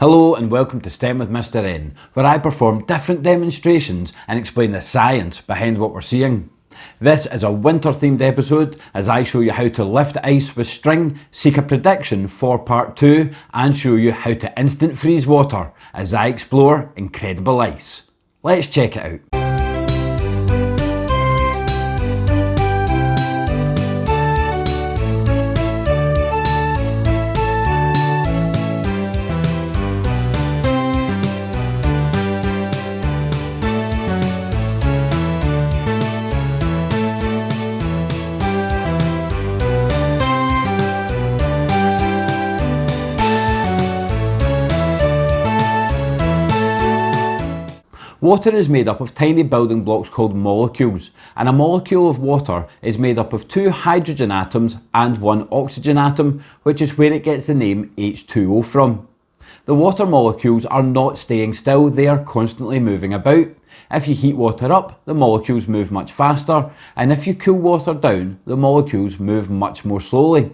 Hello and welcome to STEM with Mr. N, where I perform different demonstrations and explain the science behind what we're seeing. This is a winter themed episode as I show you how to lift ice with string, seek a prediction for part 2 and show you how to instant freeze water as I explore incredible ice. Let's check it out. Water is made up of tiny building blocks called molecules, and a molecule of water is made up of 2 hydrogen atoms and 1 oxygen atom, which is where it gets the name H2O from. The water molecules are not staying still, they are constantly moving about. If you heat water up, the molecules move much faster, and if you cool water down, the molecules move much more slowly.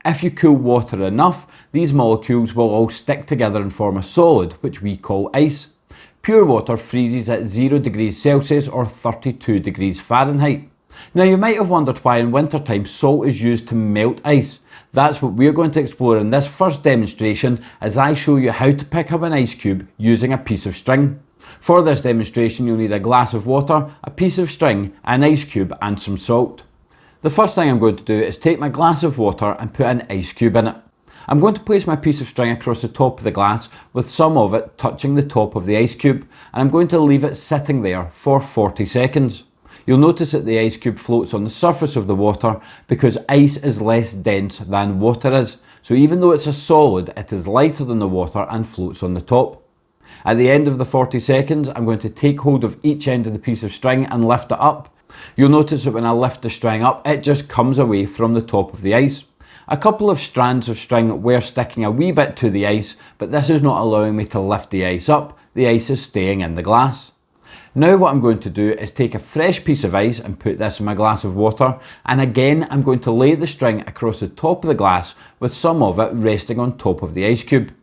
If you cool water enough, these molecules will all stick together and form a solid, which we call ice. Pure water freezes at 0 degrees Celsius or 32 degrees Fahrenheit. Now you might have wondered why in winter time salt is used to melt ice. That's what we're going to explore in this first demonstration as I show you how to pick up an ice cube using a piece of string. For this demonstration you'll need a glass of water, a piece of string, an ice cube and some salt. The first thing I'm going to do is take my glass of water and put an ice cube in it. I'm going to place my piece of string across the top of the glass with some of it touching the top of the ice cube, and I'm going to leave it sitting there for 40 seconds. You'll notice that the ice cube floats on the surface of the water because ice is less dense than water is, so even though it's a solid it is lighter than the water and floats on the top. At the end of the 40 seconds I'm going to take hold of each end of the piece of string and lift it up. You'll notice that when I lift the string up it just comes away from the top of the ice. A couple of strands of string were sticking a wee bit to the ice, but this is not allowing me to lift the ice up, the ice is staying in the glass. Now what I'm going to do is take a fresh piece of ice and put this in my glass of water, and again I'm going to lay the string across the top of the glass with some of it resting on top of the ice cube.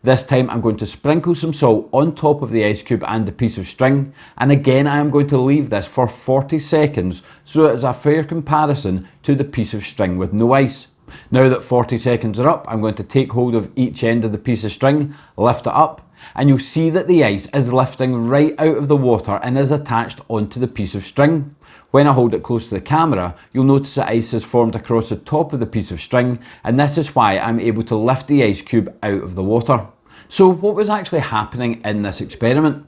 This time I'm going to sprinkle some salt on top of the ice cube and the piece of string, and again I am going to leave this for 40 seconds so it is a fair comparison to the piece of string with no ice. Now that 40 seconds are up, I'm going to take hold of each end of the piece of string, lift it up, and you'll see that the ice is lifting right out of the water and is attached onto the piece of string. When I hold it close to the camera, you'll notice that ice is formed across the top of the piece of string, and this is why I'm able to lift the ice cube out of the water. So what was actually happening in this experiment?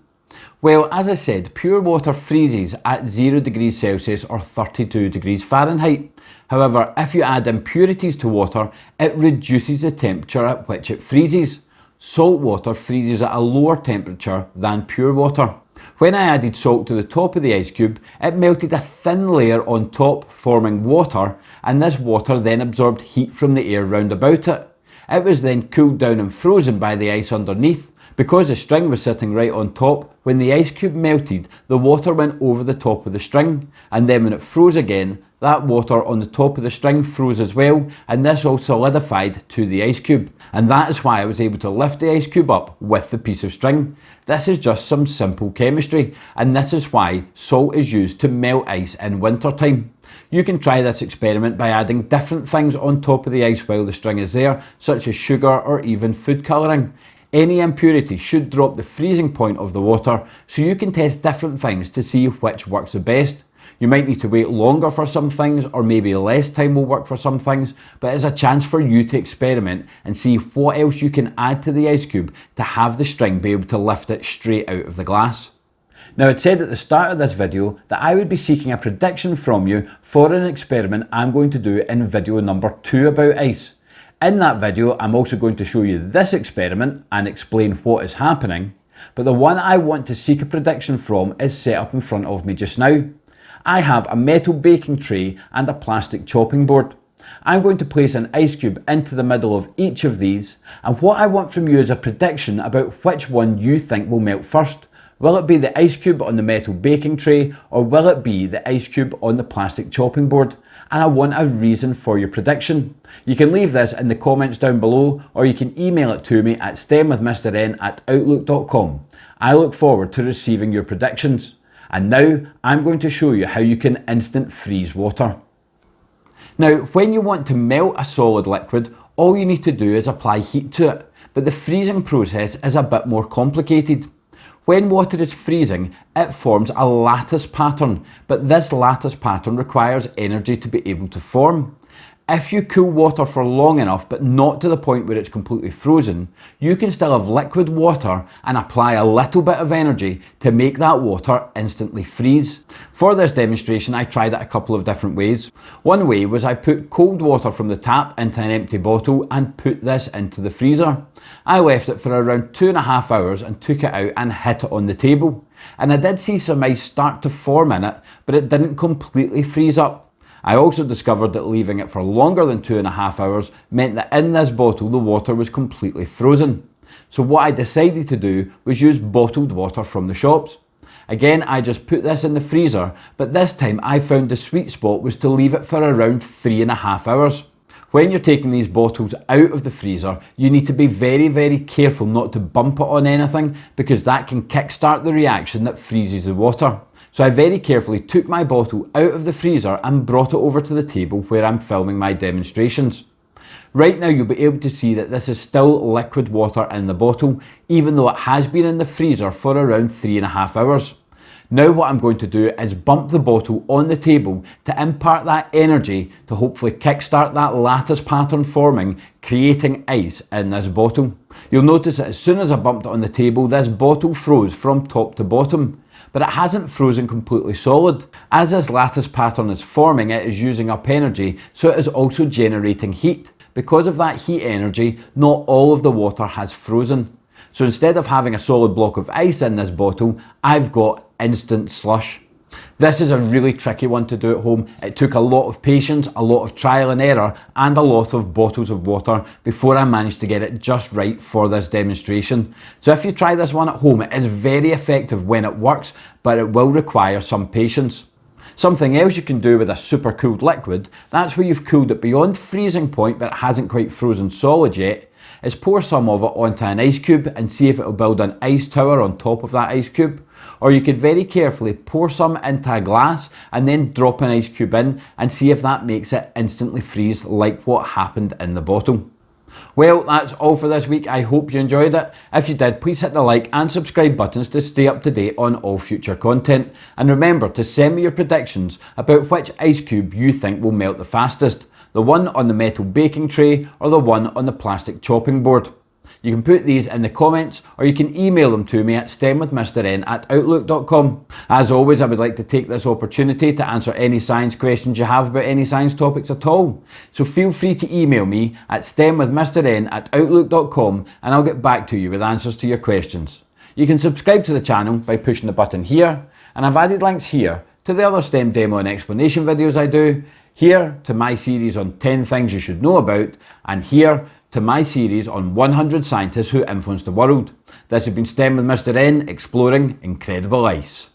Well, as I said, pure water freezes at 0 degrees Celsius or 32 degrees Fahrenheit. However, if you add impurities to water, it reduces the temperature at which it freezes. Salt water freezes at a lower temperature than pure water. When I added salt to the top of the ice cube, it melted a thin layer on top, forming water, and this water then absorbed heat from the air round about it. It was then cooled down and frozen by the ice underneath. Because the string was sitting right on top, when the ice cube melted, the water went over the top of the string, and then when it froze again, that water on the top of the string froze as well, and this all solidified to the ice cube. And that is why I was able to lift the ice cube up with the piece of string. This is just some simple chemistry, and this is why salt is used to melt ice in winter time. You can try this experiment by adding different things on top of the ice while the string is there, such as sugar or even food colouring. Any impurity should drop the freezing point of the water, so you can test different things to see which works the best. You might need to wait longer for some things, or maybe less time will work for some things, but it's a chance for you to experiment and see what else you can add to the ice cube to have the string be able to lift it straight out of the glass. Now, I'd said at the start of this video that I would be seeking a prediction from you for an experiment I'm going to do in video number 2 about ice. In that video, I'm also going to show you this experiment and explain what is happening, but the one I want to seek a prediction from is set up in front of me just now. I have a metal baking tray and a plastic chopping board. I'm going to place an ice cube into the middle of each of these, and what I want from you is a prediction about which one you think will melt first. Will it be the ice cube on the metal baking tray, or will it be the ice cube on the plastic chopping board? and I want a reason for your prediction. You can leave this in the comments down below, or you can email it to me at stemwithmrn@outlook.com. I look forward to receiving your predictions. And now I'm going to show you how you can instant freeze water. Now, when you want to melt a solid liquid, all you need to do is apply heat to it, but the freezing process is a bit more complicated. When water is freezing, it forms a lattice pattern, but this lattice pattern requires energy to be able to form. If you cool water for long enough, but not to the point where it's completely frozen, you can still have liquid water and apply a little bit of energy to make that water instantly freeze. For this demonstration, I tried it a couple of different ways. One way was I put cold water from the tap into an empty bottle and put this into the freezer. I left it for around 2.5 hours and took it out and hit it on the table. And I did see some ice start to form in it, but it didn't completely freeze up. I also discovered that leaving it for longer than 2.5 hours meant that in this bottle the water was completely frozen. So what I decided to do was use bottled water from the shops. Again, I just put this in the freezer, but this time I found the sweet spot was to leave it for around 3.5 hours. When you're taking these bottles out of the freezer, you need to be very careful not to bump it on anything, because that can kickstart the reaction that freezes the water. So I very carefully took my bottle out of the freezer and brought it over to the table where I'm filming my demonstrations. Right now you'll be able to see that this is still liquid water in the bottle, even though it has been in the freezer for around 3.5 hours. Now what I'm going to do is bump the bottle on the table to impart that energy to hopefully kickstart that lattice pattern forming, creating ice in this bottle. You'll notice that as soon as I bumped it on the table, this bottle froze from top to bottom. But it hasn't frozen completely solid. As this lattice pattern is forming, it is using up energy, so it is also generating heat. Because of that heat energy, not all of the water has frozen. So instead of having a solid block of ice in this bottle, I've got instant slush. This is a really tricky one to do at home. It took a lot of patience, a lot of trial and error, and a lot of bottles of water before I managed to get it just right for this demonstration. So if you try this one at home, it is very effective when it works, but it will require some patience. Something else you can do with a super cooled liquid, that's where you've cooled it beyond freezing point but it hasn't quite frozen solid yet, is pour some of it onto an ice cube and see if it will build an ice tower on top of that ice cube. Or you could very carefully pour some into a glass and then drop an ice cube in and see if that makes it instantly freeze like what happened in the bottle. Well, that's all for this week. I hope you enjoyed it. If you did, please hit the like and subscribe buttons to stay up to date on all future content. And remember to send me your predictions about which ice cube you think will melt the fastest. The one on the metal baking tray or the one on the plastic chopping board. You can put these in the comments, or you can email them to me at stemwithmrn@outlook.com. As always, I would like to take this opportunity to answer any science questions you have about any science topics at all. So feel free to email me at stemwithmrn@outlook.com and I'll get back to you with answers to your questions. You can subscribe to the channel by pushing the button here, and I've added links here to the other STEM demo and explanation videos I do, here to my series on 10 things you should know about, and here to my series on 100 scientists who influenced the world. This has been STEM with Mr. N, exploring incredible ice.